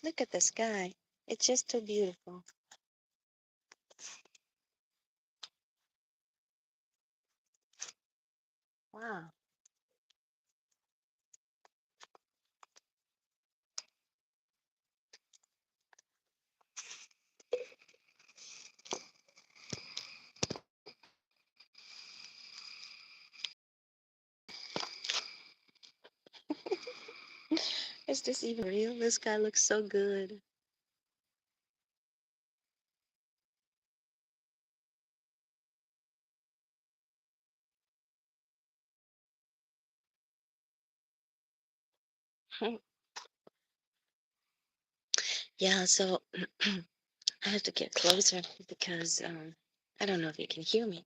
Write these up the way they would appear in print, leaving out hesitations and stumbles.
Look at the sky. It's just too beautiful. Wow. Is this even real? This guy looks so good. Yeah, so I have to get closer because I don't know if you can hear me.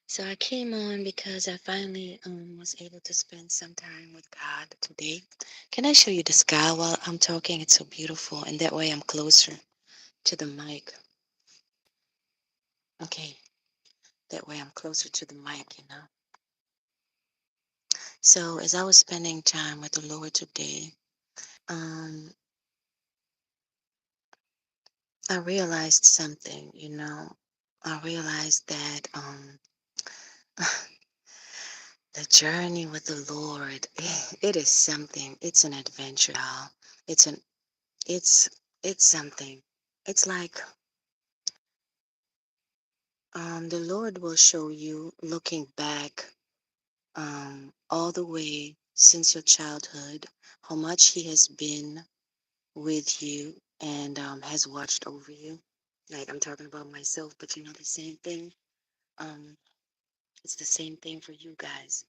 So I came on because I finally was able to spend some time with God today. Can I show you the sky while I'm talking? It's so beautiful, and that way I'm closer to the mic. Okay, that way I'm closer to the mic, you know. So as I was spending time with the Lord today, um, I realized something, you know. I realized that the journey with the Lord, it is something. It's an adventure, y'all. It's an it's it's something. It's like the Lord will show you looking back all the way since your childhood, how much He has been with you and has watched over you. Like I'm talking about myself, but you know the same thing. Um, it's the same thing for you guys.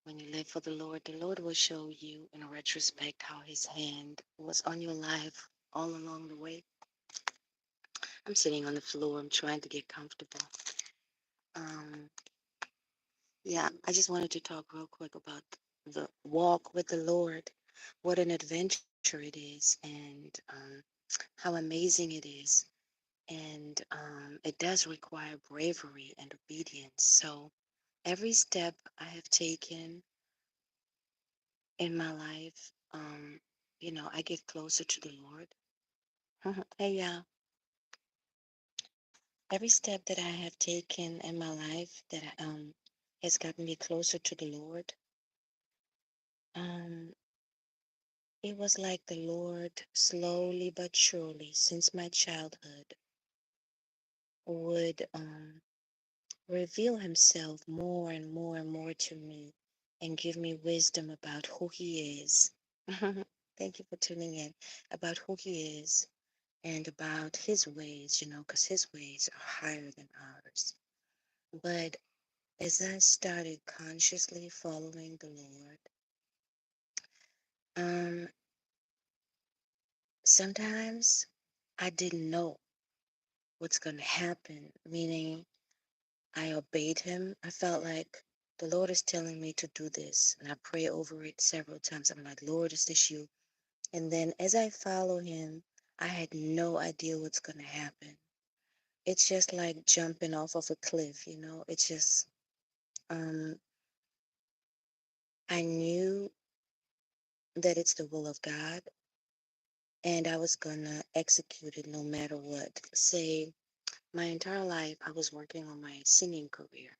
When you live for the Lord will show you in retrospect how His hand was on your life all along the way. I'm sitting on the floor. I'm trying to get comfortable. Um, yeah, I just wanted to talk real quick about the walk with the Lord. What an adventure it is, and how amazing it is. And it does require bravery and obedience. So every step I have taken in my life, you know, I get closer to the Lord. Hey, yeah, every step that I have taken in my life that has gotten me closer to the Lord. Um, it was like the Lord, slowly but surely, since my childhood, would reveal Himself more and more and more to me and give me wisdom about who He is. Thank you for tuning in. About who He is and about His ways, you know, because His ways are higher than ours. But as I started consciously following the Lord, um, sometimes I didn't know what's going to happen, meaning I obeyed Him. I felt like the Lord is telling me to do this, and I pray over it several times. I'm like, Lord, is this you? And then as I follow Him, I had no idea what's going to happen. It's just like jumping off of a cliff, you know? It's just, um, I knew that it's the will of God, and I was going to execute it no matter what. Say, my entire life, I was working on my singing career.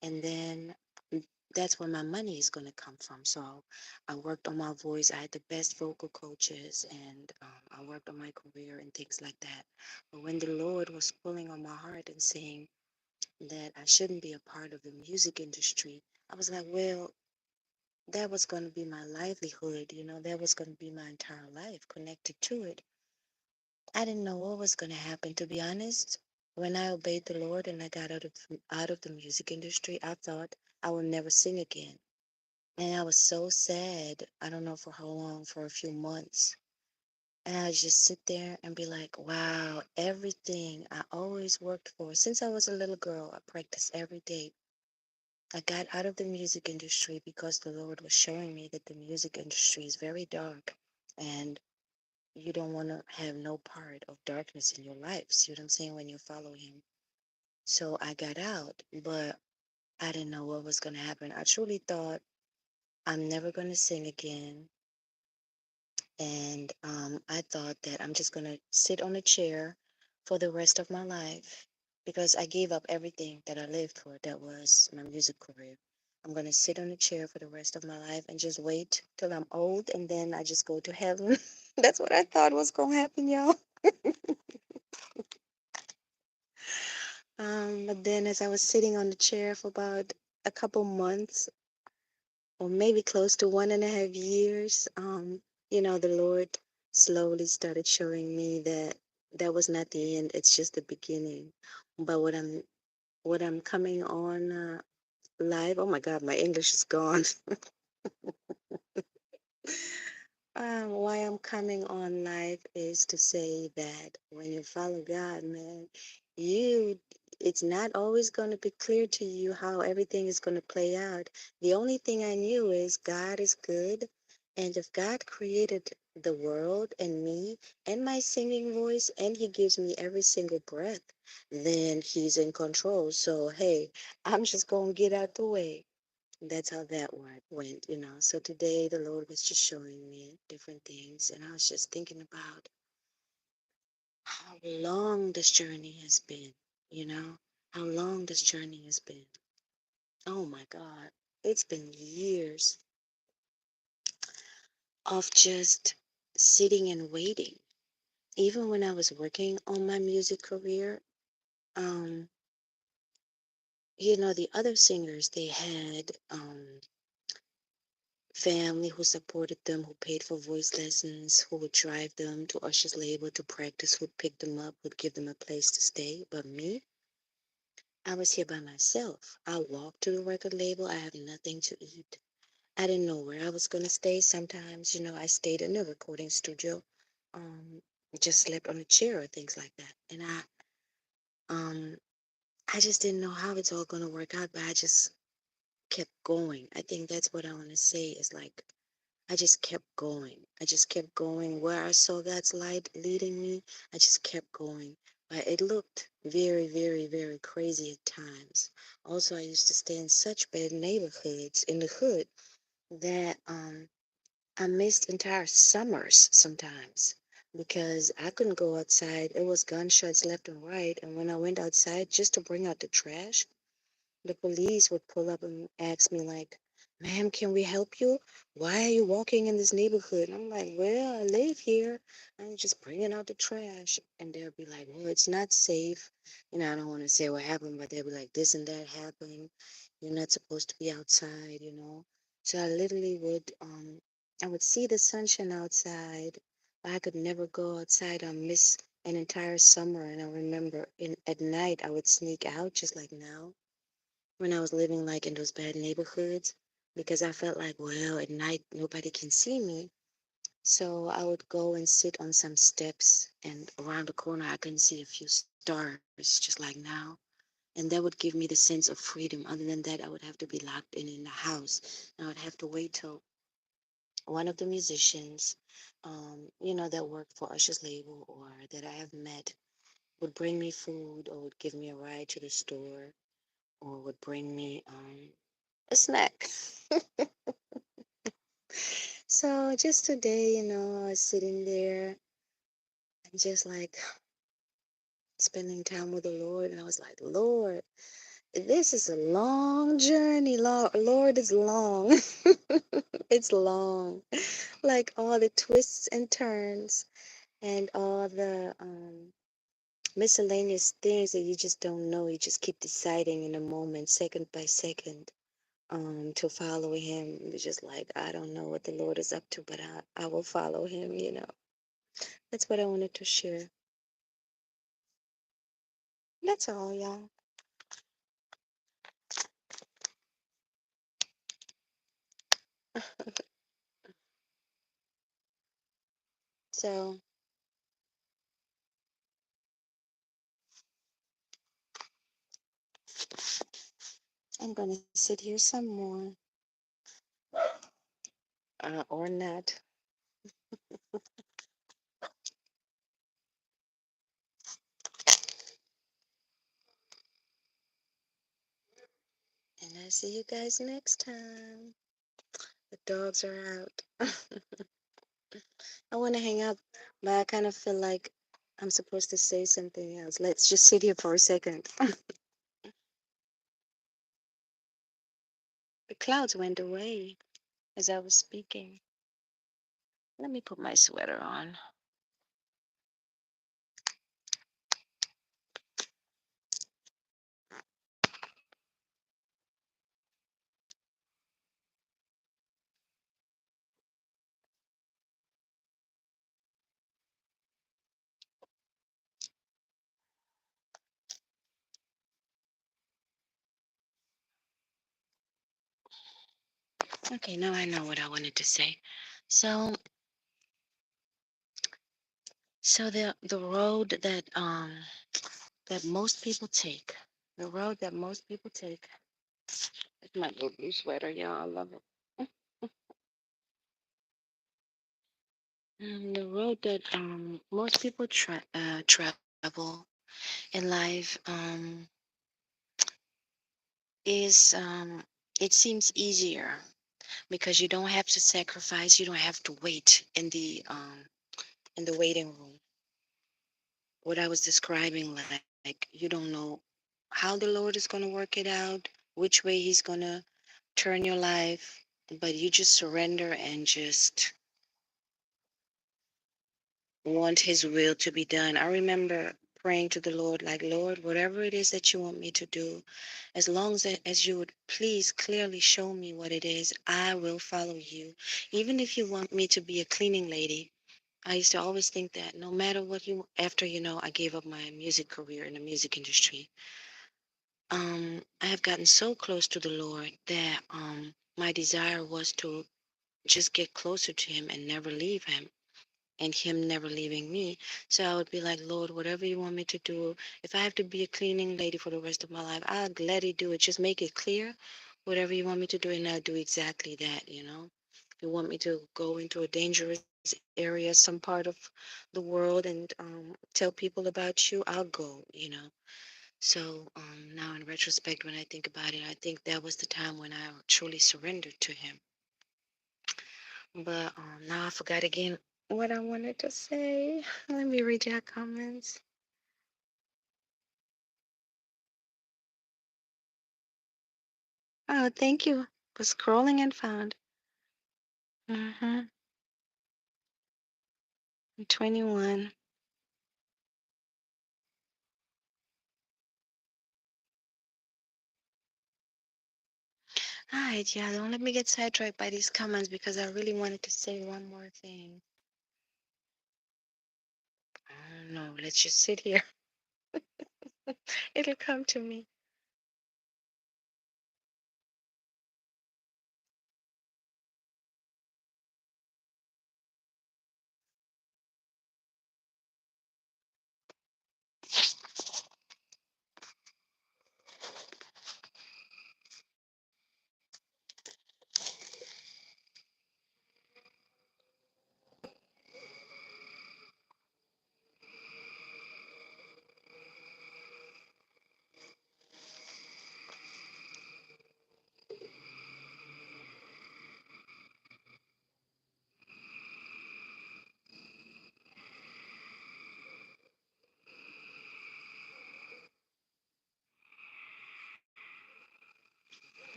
And then that's where my money is going to come from. So I worked on my voice. I had the best vocal coaches, and I worked on my career and things like that. But when the Lord was pulling on my heart and saying that I shouldn't be a part of the music industry, I was like, well, that was going to be my livelihood. You know, that was going to be my entire life connected to it. I didn't know what was going to happen, to be honest. When I obeyed the Lord and I got out of the music industry, I thought I would never sing again. And I was so sad. I don't know for how long, for a few months. And I just sit there and be like, wow, everything I always worked for since I was a little girl, I practiced every day. I got out of the music industry because the Lord was showing me that the music industry is very dark and you don't want to have no part of darkness in your life. See what I'm saying? When you follow Him. So I got out, but I didn't know what was going to happen. I truly thought I'm never going to sing again. And I thought that I'm just going to sit on a chair for the rest of my life because I gave up everything that I lived for. That was my music career. I'm going to sit on a chair for the rest of my life and just wait till I'm old and then I just go to heaven. That's what I thought was going to happen, y'all. But then as I was sitting on the chair for about a couple months or maybe close to 1.5 years, the Lord slowly started showing me that that was not the end, it's just the beginning. But what I'm coming on live, oh my God, my English is gone. Why I'm coming on live is to say that when you follow God, man, you it's not always going to be clear to you how everything is going to play out. The only thing I knew is God is good, and if God created the world and me and my singing voice, and He gives me every single breath, then He's in control. So hey, I'm just going to get out the way. That's how that went. So today the Lord was just showing me different things, and I was just thinking about how long this journey has been, how long this journey has been. Oh my God, it's been years of just sitting and waiting. Even when I was working on my music career, um, the other singers, they had family who supported them, who paid for voice lessons, who would drive them to Usher's label to practice, who'd pick them up, would give them a place to stay. But me, I was here by myself. I walked to the record label. I have nothing to eat. I didn't know where I was going to stay. Sometimes, I stayed in the recording studio, um, just slept on a chair or things like that. And um, I just didn't know how it's all going to work out, but I just kept going. I think that's what I want to say is like, I just kept going. I just kept going. Where I saw God's light leading me, I just kept going. But it looked very, very, very crazy at times. Also, I used to stay in such bad neighborhoods in the hood that I missed entire summers sometimes because I couldn't go outside. It was gunshots left and right. And when I went outside just to bring out the trash, the police would pull up and ask me like, "Ma'am, can we help you? Why are you walking in this neighborhood?" And I'm like, "Well, I live here. I'm just bringing out the trash." And they'll be like, "Well, it's not safe." I don't want to say what happened, but they'll be like, "This and that happened. You're not supposed to be outside." So I would see the sunshine outside, but I could never go outside. I miss an entire summer. And I remember at night I would sneak out just like now when I was living like in those bad neighborhoods because I felt like, well, at night nobody can see me. So I would go and sit on some steps, and around the corner I can see a few stars, just like now. And that would give me the sense of freedom. Other than that, I would have to be locked in the house. I would have to wait till one of the musicians, that worked for Usher's label or that I have met would bring me food or would give me a ride to the store or would bring me a snack. So just today, I was sitting there and just like spending time with the Lord, and I was like, Lord, this is a long journey. Lord is long. It's long. Like all the twists and turns and all the miscellaneous things that you just don't know. You just keep deciding in a moment, second by second. To follow him. It's just like I don't know what the Lord is up to, but I will follow him. That's what I wanted to share. That's all, y'all. So I'm gonna sit here some more, or not. And I see you guys next time. The dogs are out. I want to hang up, but I kind of feel like I'm supposed to say something else. Let's just sit here for a second. The clouds went away as I was speaking. Let me put my sweater on. Okay, now I know what I wanted to say. So, the road that most people take, the road that most people take. It's my little blue sweater, y'all. I love it. The road that most people travel in life is it seems easier because you don't have to sacrifice. You don't have to wait in the waiting room. What I was describing, like you don't know how the Lord is going to work it out, which way He's going to turn your life, but you just surrender and just want His will to be done. I remember praying to the Lord, like, Lord, whatever it is that you want me to do, as long as you would please clearly show me what it is, I will follow you. Even if you want me to be a cleaning lady, I used to always think that no matter what after, I gave up my music career in the music industry, I have gotten so close to the Lord that my desire was to just get closer to Him and never leave Him, and Him never leaving me. So I would be like, Lord, whatever you want me to do, if I have to be a cleaning lady for the rest of my life, I'll gladly do it. Just make it clear, whatever you want me to do, and I'll do exactly that. If you want me to go into a dangerous area, some part of the world, and tell people about you, I'll go. So now, in retrospect, when I think about it, I think that was the time when I truly surrendered to Him. But now I forgot again what I wanted to say. Let me read your comments. Oh, thank you for scrolling and found. Mm-hmm. 21. All right, yeah, don't let me get sidetracked by these comments because I really wanted to say one more thing. Oh, no, let's just sit here. It'll come to me.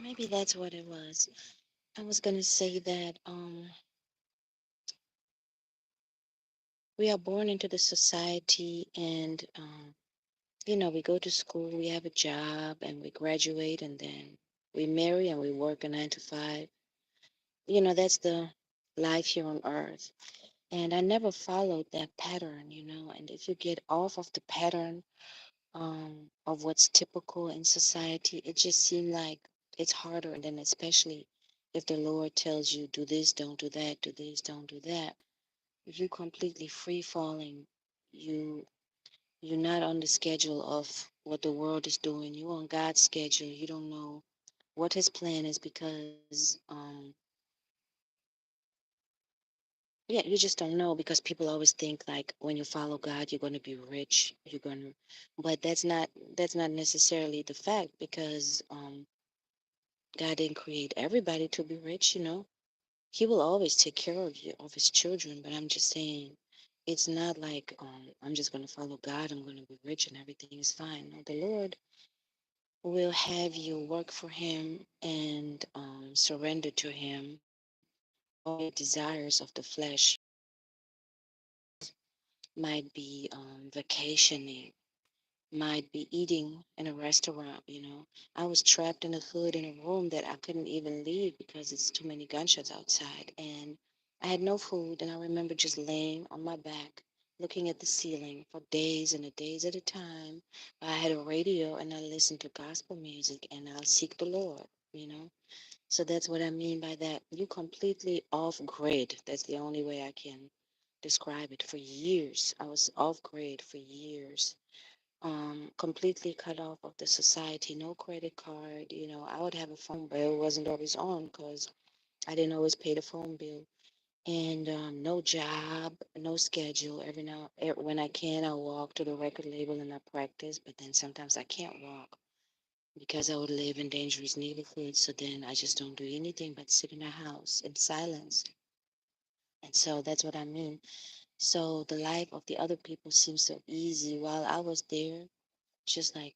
Maybe that's what it was. I was gonna say that we are born into the society, and we go to school, we have a job, and we graduate, and then we marry and we work a 9 to 5. That's the life here on earth. And I never followed that pattern. And if you get off of the pattern of what's typical in society, it just seems like it's harder. And then, especially if the Lord tells you, do this, don't do that, do this, don't do that, if you completely free falling, you you're not on the schedule of what the world is doing. You're on God's schedule. You don't know what His plan is because, yeah, you just don't know because people always think like when you follow God, you're going to be rich. But that's not necessarily the fact because God didn't create everybody to be rich. He will always take care of you, of his children. But I'm just saying, it's not like I'm just going to follow God. I'm going to be rich and everything is fine. No, the Lord will have you work for Him and surrender to Him all your desires of the flesh. Might be vacationing, might be eating in a restaurant. I was trapped in the hood in a room that I couldn't even leave because it's too many gunshots outside. And I had no food. And I remember just laying on my back, looking at the ceiling for days and days at a time. I had a radio and I listened to gospel music and I'll seek the Lord, you know. So that's what I mean by that. You completely off grid. That's the only way I can describe it. For years, I was off grid for years, completely cut off of the society, no credit card. I would have a phone bill, it wasn't always on because I didn't always pay the phone bill. And no job, no schedule. When I can, I walk to the record label and I practice, but then sometimes I can't walk because I would live in dangerous neighborhoods. So then I just don't do anything but sit in a house in silence. And so that's what I mean. So the life of the other people seems so easy while I was there, just like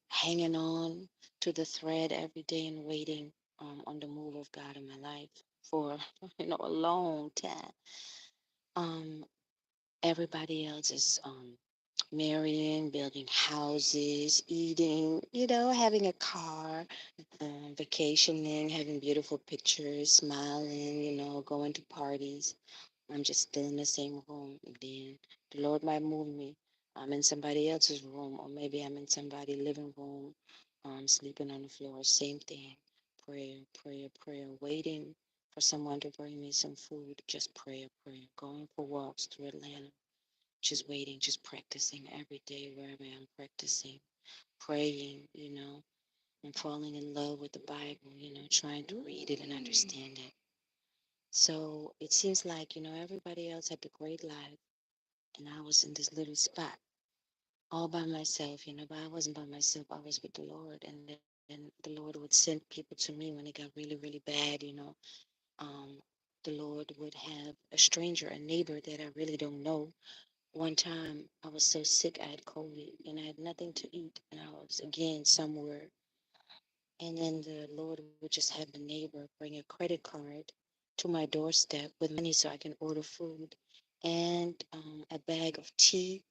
hanging on to the thread every day and waiting on the move of God in my life for a long time. Um, Everybody else is marrying, building houses, eating, having a car, vacationing, having beautiful pictures, smiling, going to parties. I'm just still in the same room. Then the Lord might move me. I'm in somebody else's room, or maybe I'm in somebody's living room, sleeping on the floor. Same thing. Prayer, prayer, prayer. Waiting for someone to bring me some food. Just prayer, prayer. Going for walks through Atlanta. Just waiting, just practicing every day wherever I'm practicing. Praying, and falling in love with the Bible, trying to read it and understand it. So it seems like, everybody else had the great life, and I was in this little spot all by myself, but I wasn't by myself. I was with the Lord, and then the Lord would send people to me when it got really, really bad. Um, the Lord would have a stranger, a neighbor that I really don't know. One time I was so sick, I had COVID, and I had nothing to eat, and I was again somewhere. And then the Lord would just have the neighbor bring a credit card to my doorstep with money so I can order food and a bag of tea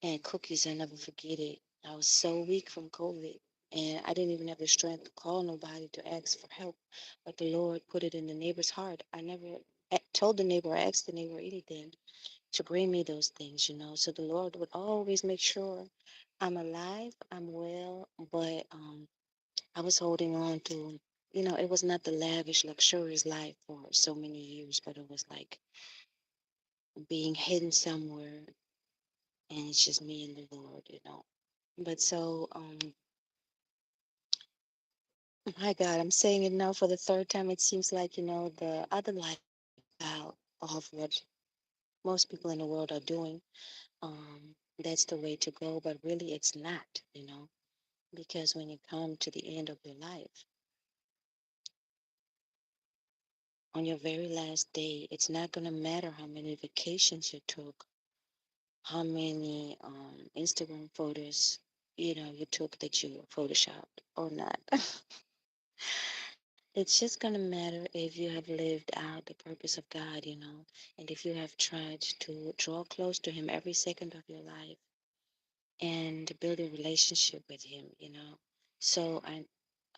and cookies. I never forget it. I was so weak from COVID and I didn't even have the strength to call nobody to ask for help. But the Lord put it in the neighbor's heart. I never told the neighbor or asked the neighbor anything to bring me those things. So the Lord would always make sure I'm alive, I'm well, but I was holding on to, it was not the lavish, luxurious life for so many years, but it was like being hidden somewhere and it's just me and the Lord. But so, my God, I'm saying it now for the third time. It seems like, the other lifestyle of what most people in the world are doing, that's the way to go, but really it's not. Because when you come to the end of your life, on your very last day, it's not going to matter how many vacations you took, how many Instagram photos, you took that you photoshopped or not. It's just going to matter if you have lived out the purpose of God, and if you have tried to draw close to Him every second of your life and build a relationship with Him. So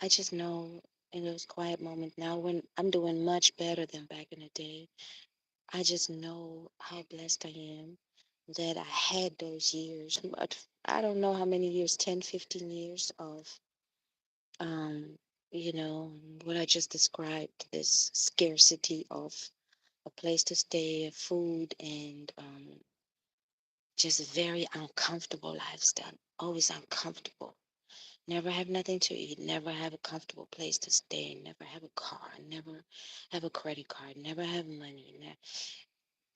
I just know in those quiet moments now when I'm doing much better than back in the day, I just know how blessed I am that I had those years. But I don't know how many years, 10, 15 years of, um, you know, what I just described, this scarcity of a place to stay, food, and just a very uncomfortable lifestyle. Always uncomfortable. Never have nothing to eat, never have a comfortable place to stay, never have a car, never have a credit card, never have money.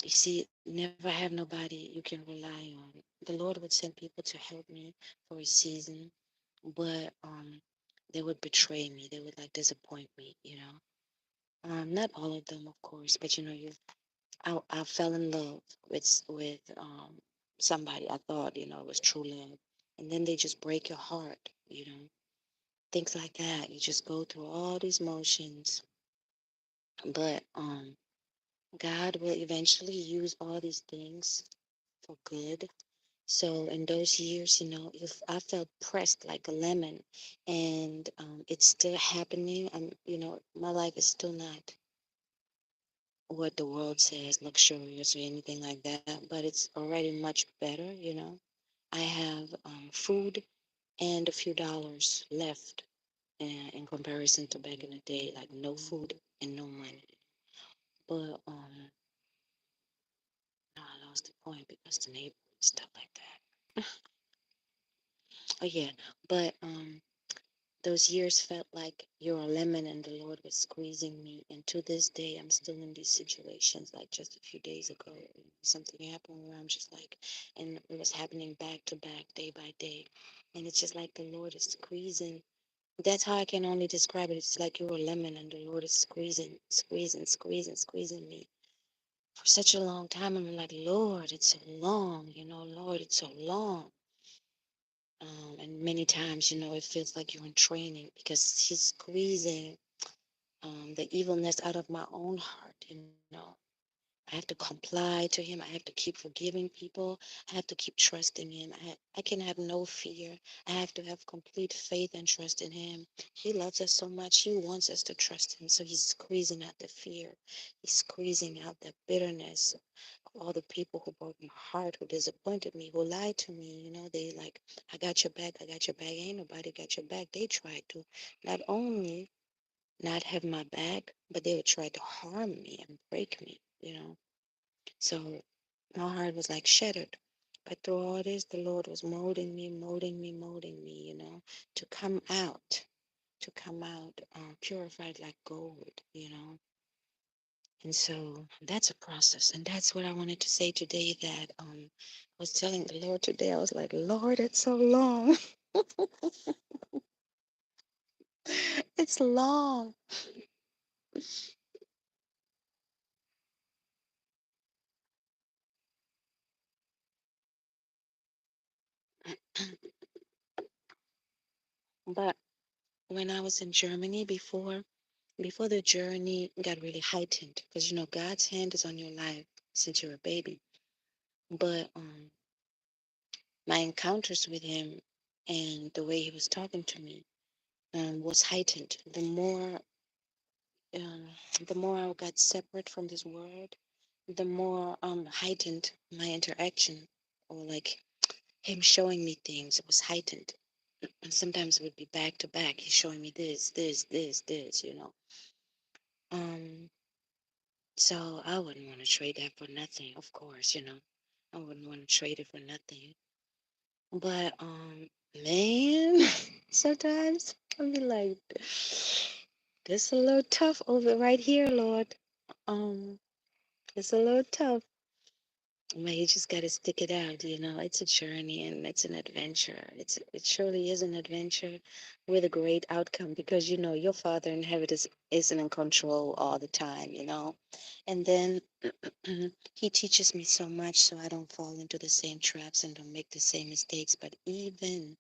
You see, never have nobody you can rely on. The Lord would send people to help me for a season, but they would betray me. They would like disappoint me. Not all of them, of course, but I fell in love with somebody I thought, was true love. And then they just break your heart, things like that. You just go through all these motions, but God will eventually use all these things for good. So in those years, if I felt pressed like a lemon, and it's still happening. My life is still not what the world says luxurious or anything like that, but it's already much better. I have food and a few dollars left in comparison to back in the day, like no food and no money. But no, I lost the point because the neighbor and stuff like that. Oh yeah, but those years felt like you're a lemon and the Lord was squeezing me. And to this day, I'm still in these situations. Like just a few days ago, something happened where I'm just like, and it was happening back to back, day by day. And it's just like the Lord is squeezing. That's how I can only describe it. It's like you're a lemon and the Lord is squeezing, squeezing, squeezing, squeezing me for such a long time. I'm like, Lord, it's so long, Lord, it's so long. And many times, it feels like you're in training because He's squeezing the evilness out of my own heart. I have to comply to Him. I have to keep forgiving people. I have to keep trusting Him. I can have no fear. I have to have complete faith and trust in Him. He loves us so much. He wants us to trust Him. So He's squeezing out the fear. He's squeezing out the bitterness, all the people who broke my heart, who disappointed me, who lied to me. They like, I got your back, I got your back. Ain't nobody got your back. They tried to not only not have my back, but they would try to harm me and break me. So my heart was like shattered. But through all this, the Lord was molding me, molding me, molding me, to come out purified like gold. And so that's a process. And that's what I wanted to say today that I was telling the Lord today. I was like, Lord, it's so long. It's long. But when I was in Germany before the journey got really heightened, because God's hand is on your life since you're a baby. But my encounters with Him and the way He was talking to me was heightened. Um, the more I got separate from this world, the more heightened my interaction, or like Him showing me things. It was heightened, and sometimes it would be back to back. He's showing me this. Um, So I wouldn't want to trade that for nothing, of course. I wouldn't want to trade it for nothing. But man, sometimes I'll be like, this a little tough over right here, Lord. Um, it's a little tough. But you just gotta stick it out. It's a journey and it's an adventure. It surely is an adventure with a great outcome because your Father in heaven isn't in control all the time. And then He teaches me so much so I don't fall into the same traps and don't make the same mistakes. But even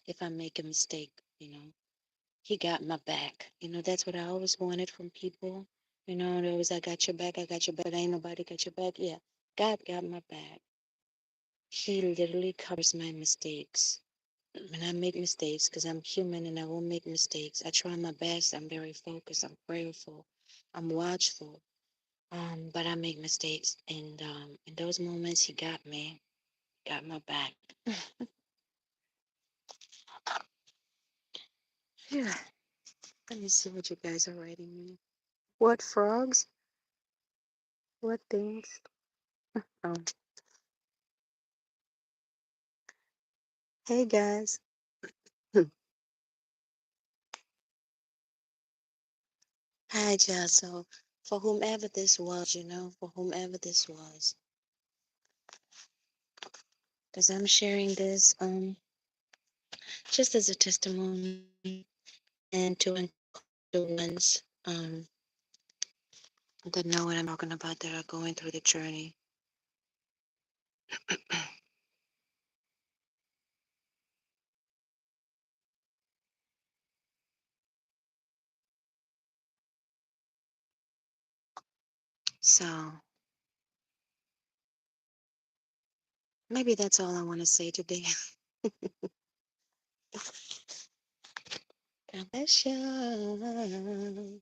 if I make a mistake, He got my back. That's what I always wanted from people. There was, I got your back, but ain't nobody got your back. Yeah, God got my back. He literally covers my mistakes. When I make mistakes, because I'm human and I will make mistakes, I try my best. I'm very focused. I'm prayerful. I'm watchful. But I make mistakes, and in those moments, He got me, got my back. Yeah. Let me see what you guys are writing me. What frogs? What things? Oh, hey guys. Hi, Jazz. So, for whomever this was, for whomever this was, because I'm sharing this just as a testimony and to encourage the ones that know what I'm talking about that are going through the journey. So maybe that's all I want to say today. God bless you.